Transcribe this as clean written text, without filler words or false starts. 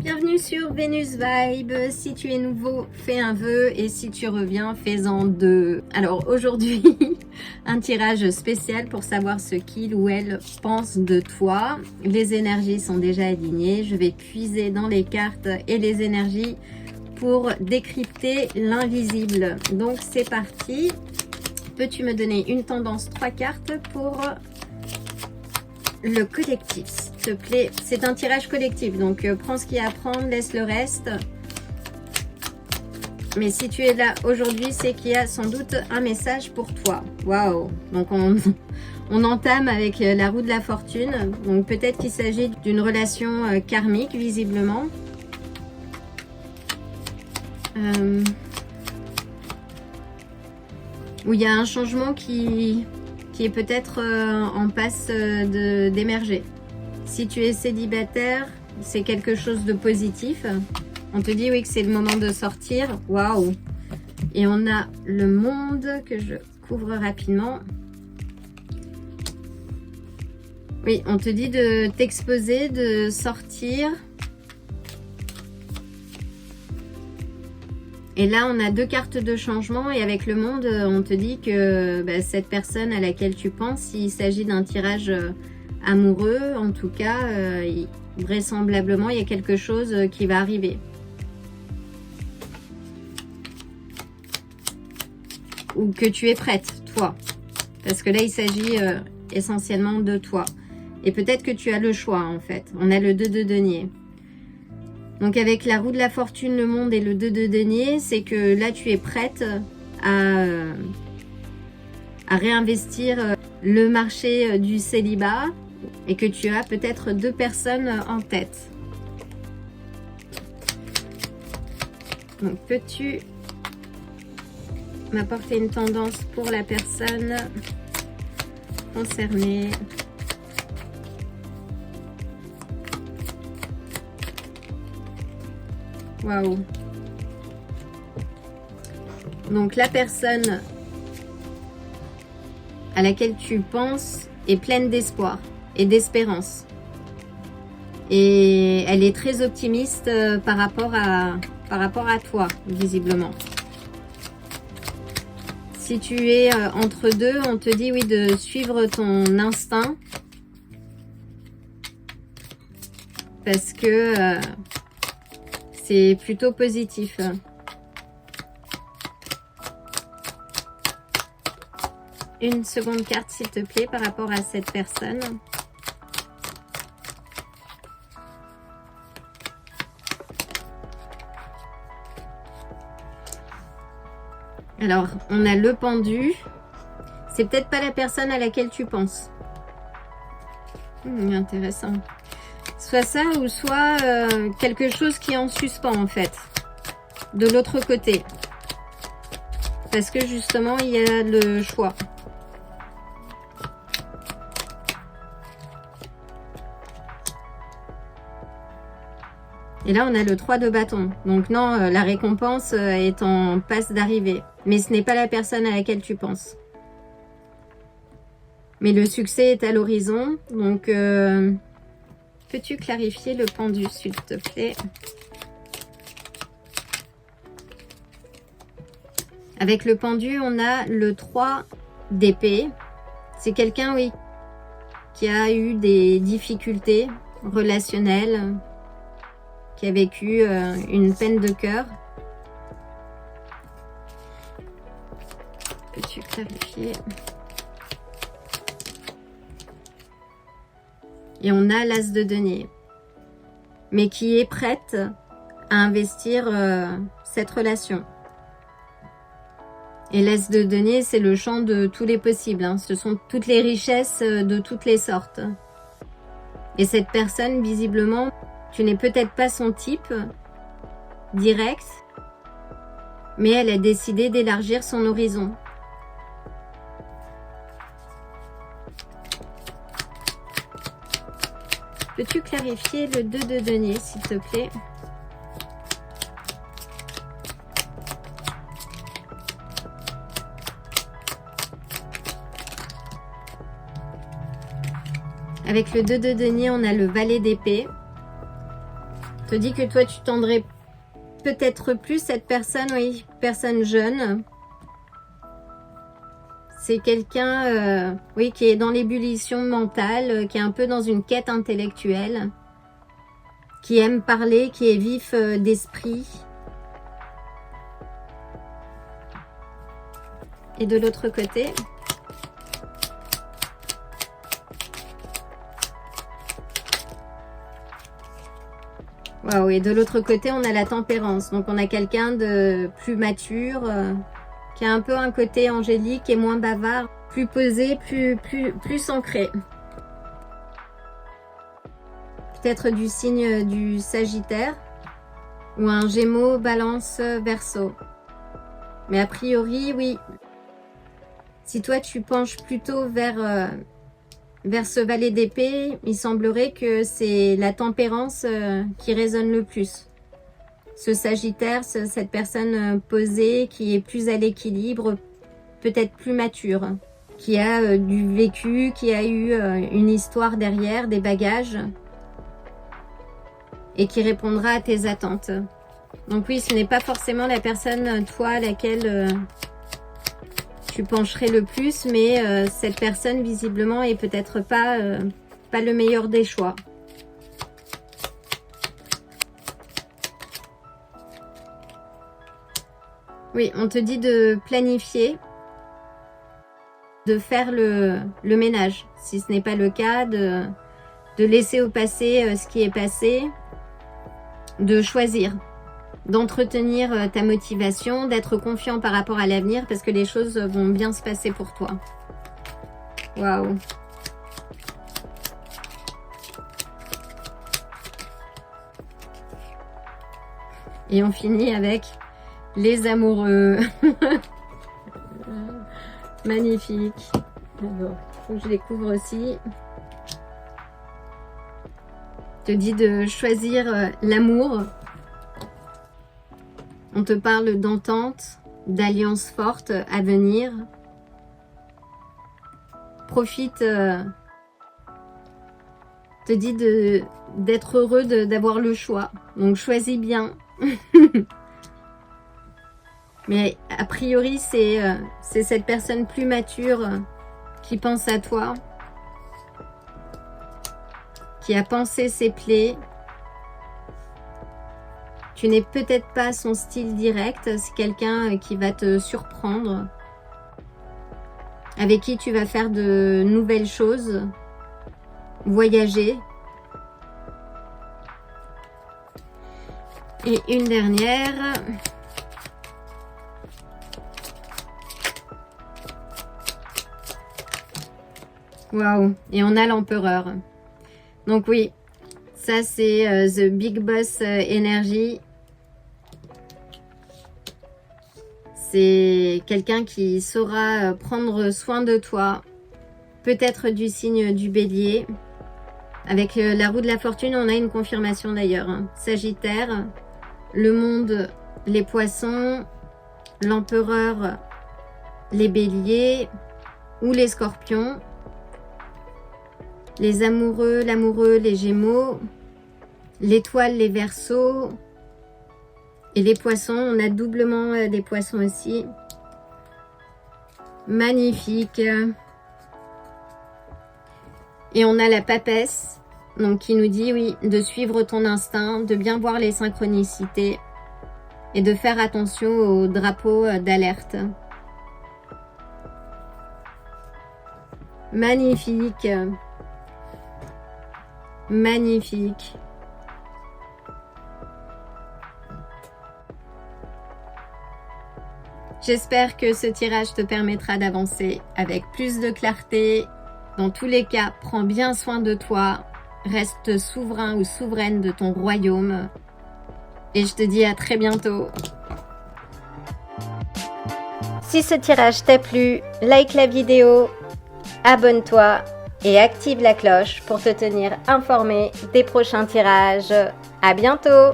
Bienvenue sur Vénus Vibe. Si tu es nouveau, fais un vœu et si tu reviens, fais-en deux. Alors aujourd'hui, un tirage spécial pour savoir ce qu'il ou elle pense de toi. Les énergies sont déjà alignées. Je vais puiser dans les cartes et les énergies pour décrypter l'invisible. Donc c'est parti. Peux-tu me donner une tendance, 3 cartes pour le collectif, s'il te plaît? C'est un tirage collectif, donc prends ce qu'il y a à prendre, laisse le reste. Mais si tu es là aujourd'hui, c'est qu'il y a sans doute un message pour toi. Waouh! Donc on entame avec la roue de la fortune. Donc peut-être qu'il s'agit d'une relation karmique, visiblement. Où il y a un changement qui est peut-être en passe d'émerger. Si tu es célibataire, c'est quelque chose de positif. On te dit oui que c'est le moment de sortir. Waouh! Et on a le monde que je couvre rapidement. Oui, on te dit de t'exposer, de sortir. Et là, on a 2 cartes de changement et avec le monde, on te dit que cette personne à laquelle tu penses, s'il s'agit d'un tirage amoureux, en tout cas, vraisemblablement, il y a quelque chose qui va arriver. Ou que tu es prête, toi. Parce que là, il s'agit essentiellement de toi. Et peut-être que tu as le choix, en fait. On a le 2 de denier. Donc avec la roue de la fortune, le monde et le 2 de denier, c'est que là tu es prête à réinvestir le marché du célibat et que tu as peut-être 2 personnes en tête. Donc peux-tu m'apporter une tendance pour la personne concernée ? Waouh! Donc la personne à laquelle tu penses est pleine d'espoir et d'espérance. Et elle est très optimiste par rapport à toi, visiblement. Si tu es entre deux, on te dit oui de suivre ton instinct. Parce que c'est plutôt positif. Une seconde carte, s'il te plaît, par rapport à cette personne. Alors, on a le pendu. C'est peut-être pas la personne à laquelle tu penses. Intéressant. Soit ça ou soit quelque chose qui est en suspens en fait, de l'autre côté. Parce que justement, il y a le choix. Et là, on a le 3 de bâton. Donc non, la récompense est en passe d'arriver. Mais ce n'est pas la personne à laquelle tu penses. Mais le succès est à l'horizon. Donc... peux-tu clarifier le pendu, s'il te plaît? Avec le pendu, on a le 3 d'épée. C'est quelqu'un, oui, qui a eu des difficultés relationnelles, qui a vécu une peine de cœur. Peux-tu clarifier? Et on a l'as de denier, mais qui est prête à investir cette relation. Et l'as de denier, c'est le champ de tous les possibles. Hein. Ce sont toutes les richesses de toutes les sortes. Et cette personne, visiblement, tu n'es peut-être pas son type direct, mais elle a décidé d'élargir son horizon. Peux-tu clarifier le 2 de denier, s'il te plaît? Avec le 2 de denier, on a le valet d'épée. te dit que toi, tu tendrais peut-être plus cette personne, oui, personne jeune. C'est quelqu'un, oui, qui est dans l'ébullition mentale, qui est un peu dans une quête intellectuelle, qui aime parler, qui est vif d'esprit. Et de l'autre côté, waouh, et de l'autre côté, on a la tempérance. Donc, on a quelqu'un de plus mature, qui a un peu un côté angélique et moins bavard, plus posé, plus ancré. Peut-être du signe du Sagittaire ou un Gémeaux, Balance, Verseau. Mais a priori, oui. Si toi, tu penches plutôt vers ce valet d'épée, il semblerait que c'est la tempérance qui résonne le plus. Ce Sagittaire, cette personne posée, qui est plus à l'équilibre, peut-être plus mature, qui a du vécu, qui a eu une histoire derrière, des bagages, et qui répondra à tes attentes. Donc oui, ce n'est pas forcément la personne, toi, à laquelle tu pencherais le plus, mais cette personne, visiblement, est peut-être pas le meilleur des choix. Oui, on te dit de planifier, de faire le ménage. Si ce n'est pas le cas, de laisser au passé ce qui est passé, de choisir, d'entretenir ta motivation, d'être confiant par rapport à l'avenir parce que les choses vont bien se passer pour toi. Waouh! Et on finit avec les amoureux. Magnifique. Alors, faut que je les couvre aussi. Te dit de choisir l'amour. On te parle d'entente, d'alliances fortes à venir. Profite, te dit d'être heureux d'avoir le choix. Donc choisis bien. Mais a priori, c'est cette personne plus mature qui pense à toi, qui a pensé ses plaies. Tu n'es peut-être pas son style direct, c'est quelqu'un qui va te surprendre, avec qui tu vas faire de nouvelles choses, voyager. Et une dernière. Waouh! Et on a l'empereur. Donc oui, ça c'est The Big Boss Energy. C'est quelqu'un qui saura prendre soin de toi. Peut-être du signe du bélier. Avec la roue de la fortune, on a une confirmation d'ailleurs. Sagittaire, le monde, les poissons, l'empereur, les béliers ou les scorpions. Les amoureux, l'amoureux, les gémeaux, l'étoile, les verseaux et les poissons. On a doublement des poissons aussi. Magnifique. Et on a la papesse, donc qui nous dit, oui, de suivre ton instinct, de bien voir les synchronicités et de faire attention aux drapeaux d'alerte. Magnifique. Magnifique. J'espère que ce tirage te permettra d'avancer avec plus de clarté. Dans tous les cas, prends bien soin de toi. Reste souverain ou souveraine de ton royaume. Et je te dis à très bientôt. Si ce tirage t'a plu, like la vidéo, abonne-toi et active la cloche pour te tenir informé des prochains tirages. À bientôt!